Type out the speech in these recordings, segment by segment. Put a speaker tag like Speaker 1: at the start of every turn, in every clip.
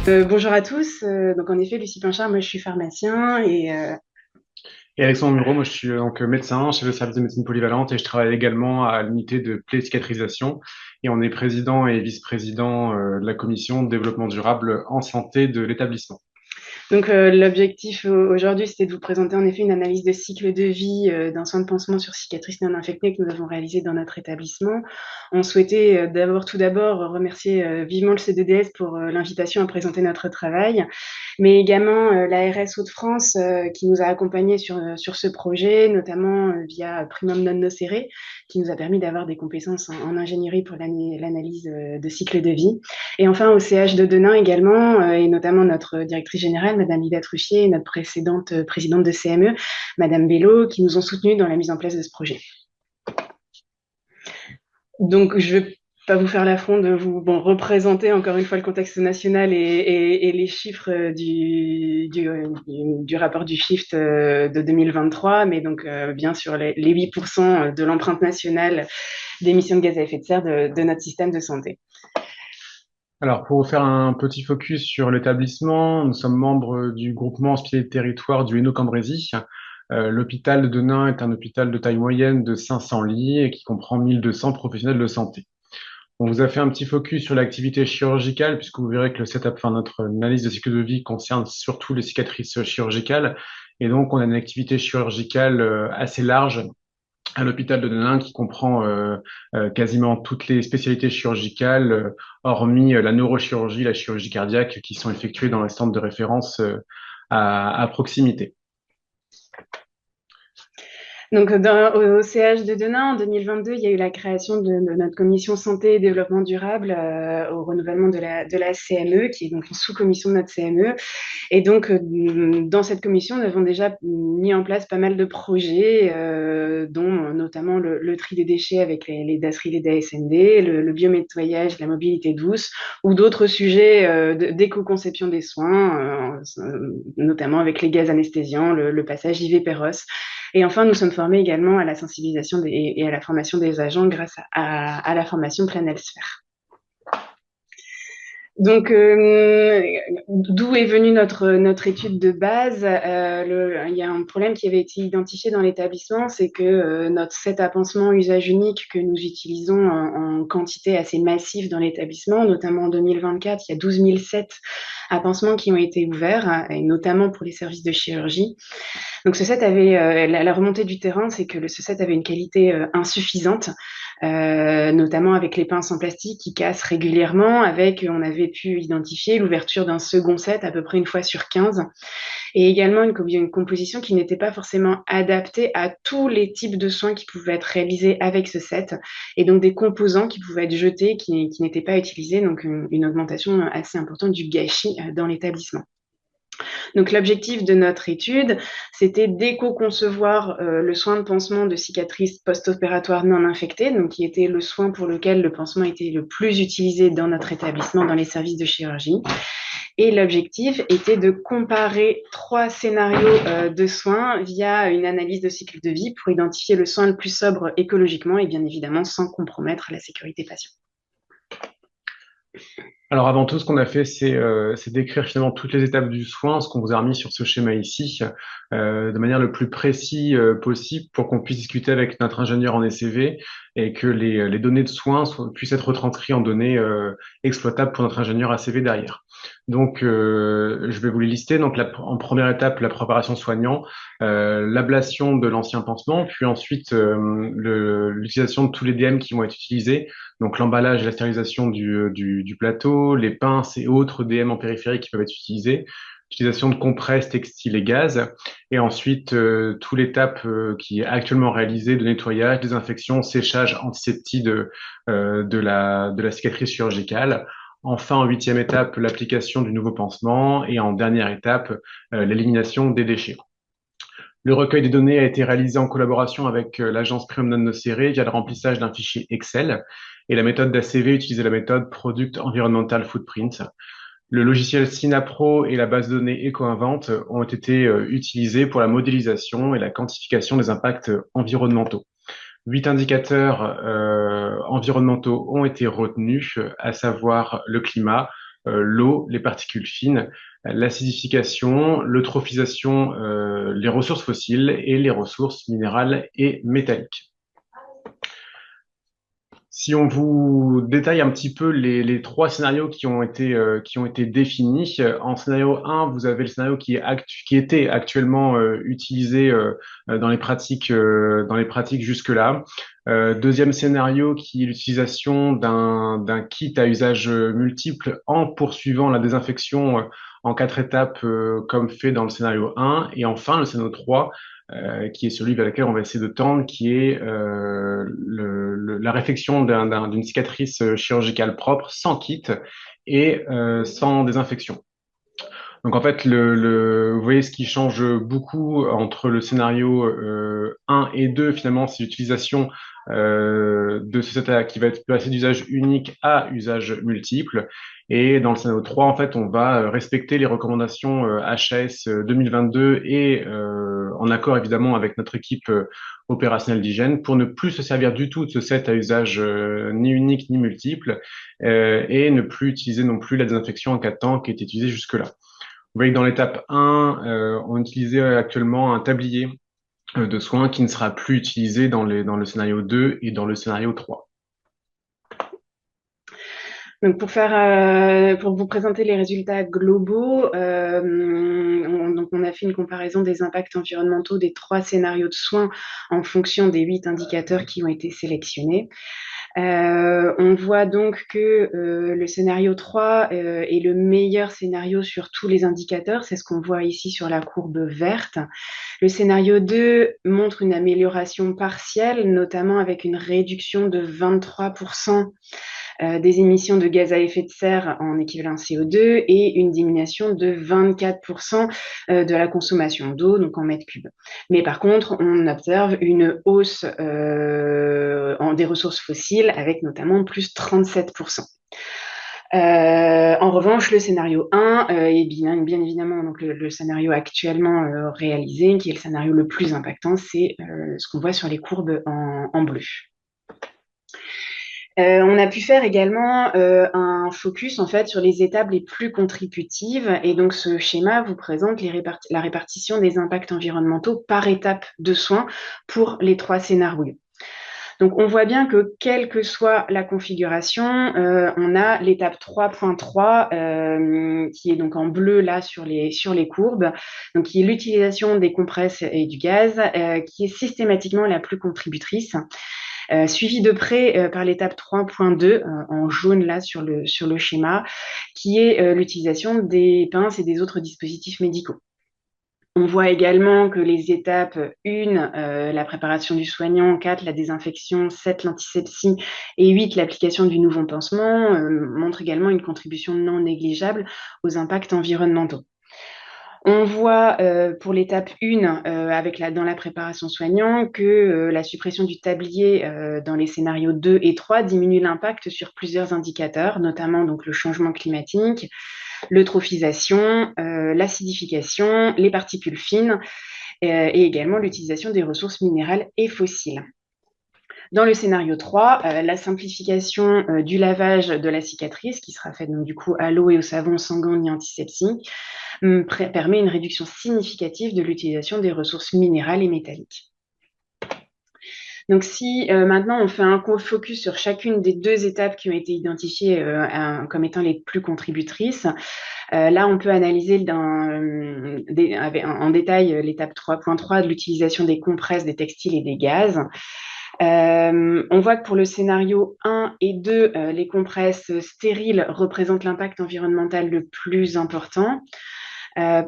Speaker 1: Bonjour à tous. Donc en effet, Lucie Pinchard, moi je suis pharmacien
Speaker 2: Et Alexandre Muro, moi je suis donc médecin, chef de service de médecine polyvalente et je travaille également à l'unité de plaie et cicatrisation. Et on est président et vice-président de la commission de développement durable en santé de l'établissement.
Speaker 1: L'objectif aujourd'hui, c'était de vous présenter en effet une analyse de cycle de vie d'un soin de pansement sur cicatrices non infectées que nous avons réalisé dans notre établissement. On souhaitait tout d'abord remercier vivement le CDDS pour l'invitation à présenter notre travail, mais également l'ARS Hauts-de-France qui nous a accompagnés sur ce projet, notamment via Primum Non Nocere, qui nous a permis d'avoir des compétences en ingénierie pour l'analyse de cycle de vie. Et enfin, au CH de Denain également, et notamment notre directrice générale, Madame Lida Truffier, et notre précédente présidente de CME, Madame Bello, qui nous ont soutenus dans la mise en place de ce projet. Donc, je ne vais pas vous faire l'affront de vous représenter encore une fois le contexte national et les chiffres du rapport du Shift de 2023, mais donc bien sûr les 8% de l'empreinte nationale d'émissions de gaz à effet de serre de notre système de santé.
Speaker 2: Alors pour vous faire un petit focus sur l'établissement, nous sommes membres du groupement hospitalier de territoire du Hainaut-Cambrésis. L'hôpital de Denain est un hôpital de taille moyenne de 500 lits et qui comprend 1200 professionnels de santé. On vous a fait un petit focus sur l'activité chirurgicale, puisque vous verrez que le setup, enfin, notre analyse de cycle de vie concerne surtout les cicatrices chirurgicales. Et donc, on a une activité chirurgicale assez large à l'hôpital de Denain qui comprend quasiment toutes les spécialités chirurgicales, hormis la neurochirurgie, la chirurgie cardiaque, qui sont effectuées dans les centres de référence à proximité.
Speaker 1: Au CH de Denain, en 2022, il y a eu la création de notre commission santé et développement durable au renouvellement de la CME, qui est donc une sous-commission de notre CME. Et donc, dans cette commission, nous avons déjà mis en place pas mal de projets, dont notamment le tri des déchets avec les DASRI, les DASND, le biométhoyage, la mobilité douce, ou d'autres sujets d'éco-conception des soins, notamment avec les gaz anesthésiants, le passage IV-Péros. Et enfin, nous sommes formés également à la sensibilisation et à la formation des agents grâce à la formation Plan Sphère. Donc, d'où est venue notre étude de base? Il y a un problème qui avait été identifié dans l'établissement, c'est que notre set à pansement usage unique que nous utilisons en quantité assez massive dans l'établissement, notamment en 2024, il y a 12 000 sets à pansement qui ont été ouverts, et notamment pour les services de chirurgie. Donc ce set avait la remontée du terrain, c'est que ce set avait une qualité insuffisante, notamment avec les pinces en plastique qui cassent régulièrement. On avait pu identifier l'ouverture d'un second set à peu près une fois sur 15, et également une composition qui n'était pas forcément adaptée à tous les types de soins qui pouvaient être réalisés avec ce set, et donc des composants qui pouvaient être jetés, qui n'étaient pas utilisés, donc une augmentation assez importante du gâchis dans l'établissement. Donc l'objectif de notre étude, c'était d'éco-concevoir le soin de pansement de cicatrices post-opératoires non infectées, donc qui était le soin pour lequel le pansement était le plus utilisé dans notre établissement, dans les services de chirurgie. Et l'objectif était de comparer 3 scénarios de soins via une analyse de cycle de vie pour identifier le soin le plus sobre écologiquement et bien évidemment sans compromettre la sécurité patient.
Speaker 2: Alors avant tout, ce qu'on a fait, c'est décrire finalement toutes les étapes du soin, ce qu'on vous a remis sur ce schéma ici, de manière le plus précis possible pour qu'on puisse discuter avec notre ingénieur en SCV et que les données de soins puissent être retranscrites en données exploitables pour notre ingénieur ACV derrière. Donc, je vais vous les lister. Donc, en première étape, la préparation soignant, l'ablation de l'ancien pansement, puis ensuite l'utilisation de tous les DM qui vont être utilisés, donc l'emballage et la stérilisation du plateau, les pinces et autres DM en périphérie qui peuvent être utilisés, l'utilisation de compresses, textiles et gaz, et ensuite toute l'étape qui est actuellement réalisée de nettoyage, désinfection, séchage, antiseptique de la cicatrice chirurgicale. Enfin, en huitième étape, l'application du nouveau pansement et en dernière étape, l'élimination des déchets. Le recueil des données a été réalisé en collaboration avec l'agence Primum Non Nocere via le remplissage d'un fichier Excel et la méthode d'ACV utilisait la méthode Product Environmental Footprint. Le logiciel Synapro et la base de données EcoInvent ont été utilisés pour la modélisation et la quantification des impacts environnementaux. 8 indicateurs environnementaux ont été retenus, à savoir le climat, l'eau, les particules fines, l'acidification, l'eutrophisation, les ressources fossiles et les ressources minérales et métalliques. Si on vous détaille un petit peu les trois scénarios qui ont été définis, en scénario 1, vous avez le scénario qui était actuellement utilisé dans les pratiques jusque-là. Deuxième scénario qui est l'utilisation d'un kit à usage multiple en poursuivant la désinfection en quatre étapes comme fait dans le scénario 1. Et enfin, le scénario 3 qui est celui vers lequel on va essayer de tendre, qui est la réfection d'une cicatrice chirurgicale propre, sans kit et sans désinfection. Donc en fait, vous voyez ce qui change beaucoup entre le scénario 1 et 2, finalement, c'est l'utilisation de ce setup qui va être passé d'usage unique à usage multiple. Et dans le scénario 3, en fait, on va respecter les recommandations HAS 2022 et en accord évidemment avec notre équipe opérationnelle d'hygiène pour ne plus se servir du tout de ce set à usage ni unique ni multiple et ne plus utiliser non plus la désinfection en 4 temps qui était utilisée jusque-là. Vous voyez que dans l'étape 1, on utilisait actuellement un tablier de soins qui ne sera plus utilisé dans le scénario 2 et dans le scénario 3.
Speaker 1: Donc pour vous présenter les résultats globaux, on a fait une comparaison des impacts environnementaux des 3 scénarios de soins en fonction des 8 indicateurs qui ont été sélectionnés. On voit donc que le scénario 3 est le meilleur scénario sur tous les indicateurs. C'est ce qu'on voit ici sur la courbe verte. Le scénario 2 montre une amélioration partielle, notamment avec une réduction de 23% des émissions de gaz à effet de serre en équivalent CO2 et une diminution de 24% de la consommation d'eau, donc en mètres cubes. Mais par contre, on observe une hausse des ressources fossiles avec notamment plus 37%. En revanche, le scénario 1 est bien évidemment donc le scénario actuellement réalisé, qui est le scénario le plus impactant, c'est ce qu'on voit sur les courbes en bleu. On a pu faire également un focus en fait sur les étapes les plus contributives et donc ce schéma vous présente la répartition des impacts environnementaux par étape de soins pour les 3 scénarios. Donc on voit bien que quelle que soit la configuration, on a l'étape 3.3 qui est donc en bleu là sur les courbes, donc qui est l'utilisation des compresses et du gaz, qui est systématiquement la plus contributrice. Suivi de près par l'étape 3.2 en jaune là sur le schéma, qui est l'utilisation des pinces et des autres dispositifs médicaux. On voit également que les étapes 1, la préparation du soignant, 4, la désinfection, 7, l'antisepsie et 8, l'application du nouveau pansement, montrent également une contribution non négligeable aux impacts environnementaux. On voit pour l'étape 1, dans la préparation soignant, que la suppression du tablier dans les scénarios 2 et 3 diminue l'impact sur plusieurs indicateurs, notamment donc, le changement climatique, l'eutrophisation, l'acidification, les particules fines et également l'utilisation des ressources minérales et fossiles. Dans le scénario 3, la simplification du lavage de la cicatrice, qui sera faite donc, du coup à l'eau et au savon sans gants ni antisepsie, permet une réduction significative de l'utilisation des ressources minérales et métalliques. Donc si maintenant on fait un focus sur chacune des 2 étapes qui ont été identifiées comme étant les plus contributrices, là on peut analyser en détail l'étape 3.3 de l'utilisation des compresses, des textiles et des gaz. On voit que pour le scénario 1 et 2, les compresses stériles représentent l'impact environnemental le plus important.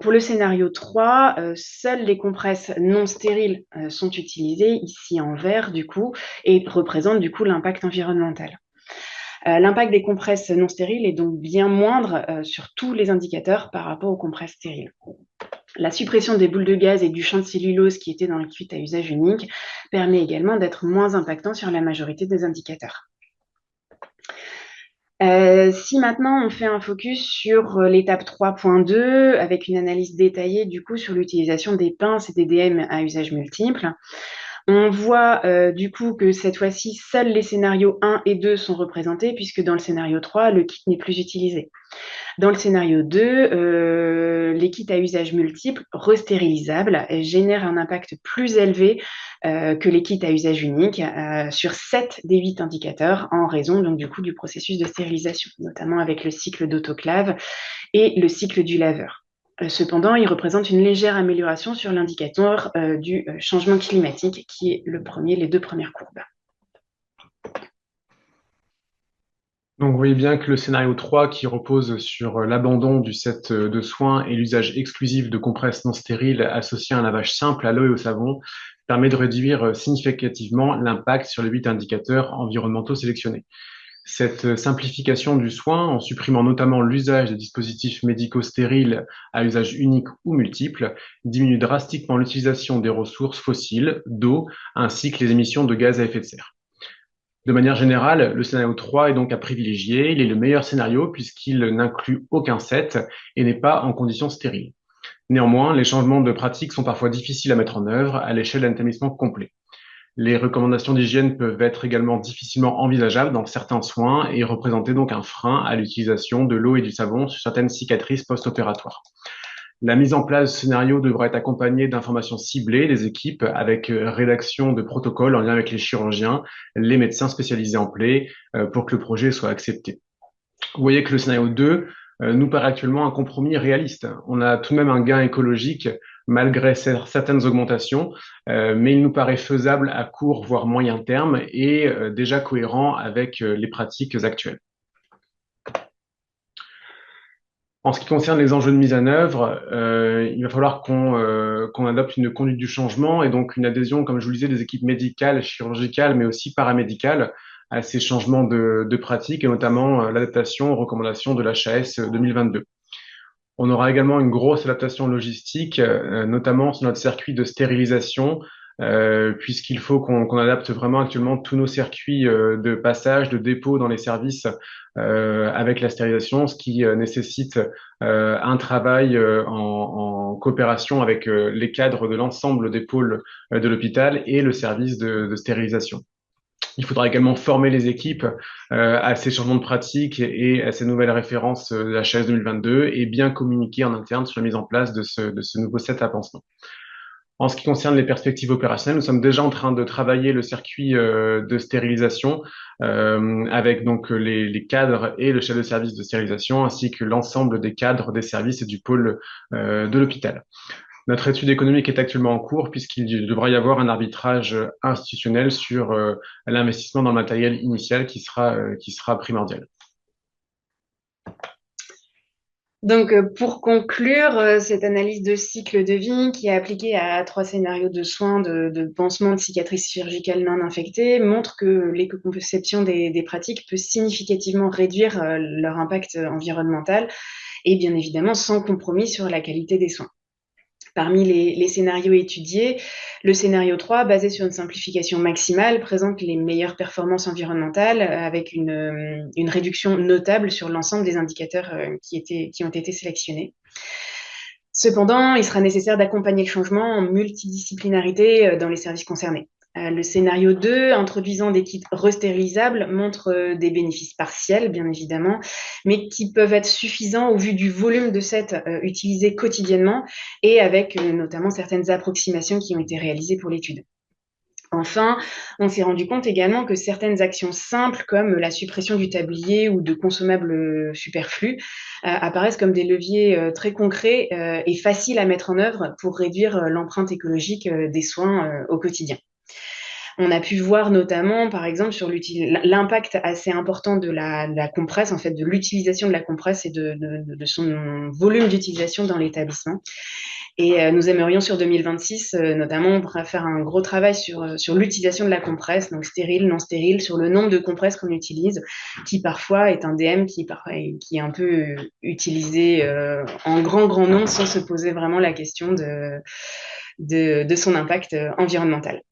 Speaker 1: Pour le scénario 3, seules les compresses non stériles sont utilisées, ici en vert du coup, et représentent du coup l'impact environnemental. L'impact des compresses non stériles est donc bien moindre sur tous les indicateurs par rapport aux compresses stériles. La suppression des boules de gaz et du champ de cellulose qui étaient dans le kit à usage unique permet également d'être moins impactant sur la majorité des indicateurs. Si maintenant on fait un focus sur l'étape 3.2 avec une analyse détaillée du coup sur l'utilisation des pinces et des DM à usage multiple, On voit du coup que cette fois-ci, seuls les scénarios 1 et 2 sont représentés, puisque dans le scénario 3, le kit n'est plus utilisé. Dans le scénario 2, les kits à usage multiple, restérilisables, génèrent un impact plus élevé que les kits à usage unique sur 7 des 8 indicateurs en raison donc, du coup, du processus de stérilisation, notamment avec le cycle d'autoclave et le cycle du laveur. Cependant, il représente une légère amélioration sur l'indicateur du changement climatique, qui est les 2 premières courbes.
Speaker 2: Donc, vous voyez bien que le scénario 3, qui repose sur l'abandon du set de soins et l'usage exclusif de compresses non stériles associées à un lavage simple à l'eau et au savon, permet de réduire significativement l'impact sur les 8 indicateurs environnementaux sélectionnés. Cette simplification du soin, en supprimant notamment l'usage des dispositifs médicaux stériles à usage unique ou multiple, diminue drastiquement l'utilisation des ressources fossiles, d'eau, ainsi que les émissions de gaz à effet de serre. De manière générale, le scénario 3 est donc à privilégier. Il est le meilleur scénario puisqu'il n'inclut aucun set et n'est pas en conditions stériles. Néanmoins, les changements de pratique sont parfois difficiles à mettre en œuvre à l'échelle d'un établissement complet. Les recommandations d'hygiène peuvent être également difficilement envisageables dans certains soins et représenter donc un frein à l'utilisation de l'eau et du savon sur certaines cicatrices post-opératoires. La mise en place de scénario devra être accompagnée d'informations ciblées des équipes avec rédaction de protocoles en lien avec les chirurgiens, les médecins spécialisés en plaies pour que le projet soit accepté. Vous voyez que le scénario 2 nous paraît actuellement un compromis réaliste. On a tout de même un gain écologique malgré certaines augmentations, mais il nous paraît faisable à court voire moyen terme et déjà cohérent avec les pratiques actuelles. En ce qui concerne les enjeux de mise en œuvre, il va falloir qu'on adopte une conduite du changement et donc une adhésion, comme je vous le disais, des équipes médicales, chirurgicales, mais aussi paramédicales à ces changements de pratiques et notamment l'adaptation aux recommandations de l'HAS 2022. On aura également une grosse adaptation logistique, notamment sur notre circuit de stérilisation, puisqu'il faut qu'on adapte vraiment actuellement tous nos circuits de passage, de dépôt dans les services avec la stérilisation, ce qui nécessite un travail en coopération avec les cadres de l'ensemble des pôles de l'hôpital et le service de stérilisation. Il faudra également former les équipes à ces changements de pratique et à ces nouvelles références de la HAS 2022 et bien communiquer en interne sur la mise en place de ce nouveau set à pansement. En ce qui concerne les perspectives opérationnelles, nous sommes déjà en train de travailler le circuit de stérilisation avec donc les cadres et le chef de service de stérilisation ainsi que l'ensemble des cadres des services et du pôle de l'hôpital. Notre étude économique est actuellement en cours puisqu'il devra y avoir un arbitrage institutionnel sur l'investissement dans le matériel initial qui sera primordial.
Speaker 1: Donc, pour conclure cette analyse de cycle de vie qui est appliquée à 3 scénarios de soins de pansement de cicatrices chirurgicales non infectées montre que l'éco-conception des pratiques peut significativement réduire leur impact environnemental et bien évidemment sans compromis sur la qualité des soins. Parmi les scénarios étudiés, le scénario 3, basé sur une simplification maximale, présente les meilleures performances environnementales avec une réduction notable sur l'ensemble des indicateurs qui ont été sélectionnés. Cependant, il sera nécessaire d'accompagner le changement en multidisciplinarité dans les services concernés. Le scénario 2, introduisant des kits restérilisables, montre des bénéfices partiels, bien évidemment, mais qui peuvent être suffisants au vu du volume de sets utilisés quotidiennement et avec notamment certaines approximations qui ont été réalisées pour l'étude. Enfin, on s'est rendu compte également que certaines actions simples, comme la suppression du tablier ou de consommables superflus, apparaissent comme des leviers très concrets et faciles à mettre en œuvre pour réduire l'empreinte écologique des soins au quotidien. On a pu voir notamment, par exemple, sur l'impact assez important de la compresse, en fait, de l'utilisation de la compresse et de son volume d'utilisation dans l'établissement. Et nous aimerions sur 2026, notamment, faire un gros travail sur l'utilisation de la compresse, donc stérile, non stérile, sur le nombre de compresses qu'on utilise, qui parfois est un DM qui est un peu utilisé en grand nombre sans se poser vraiment la question de son impact environnemental.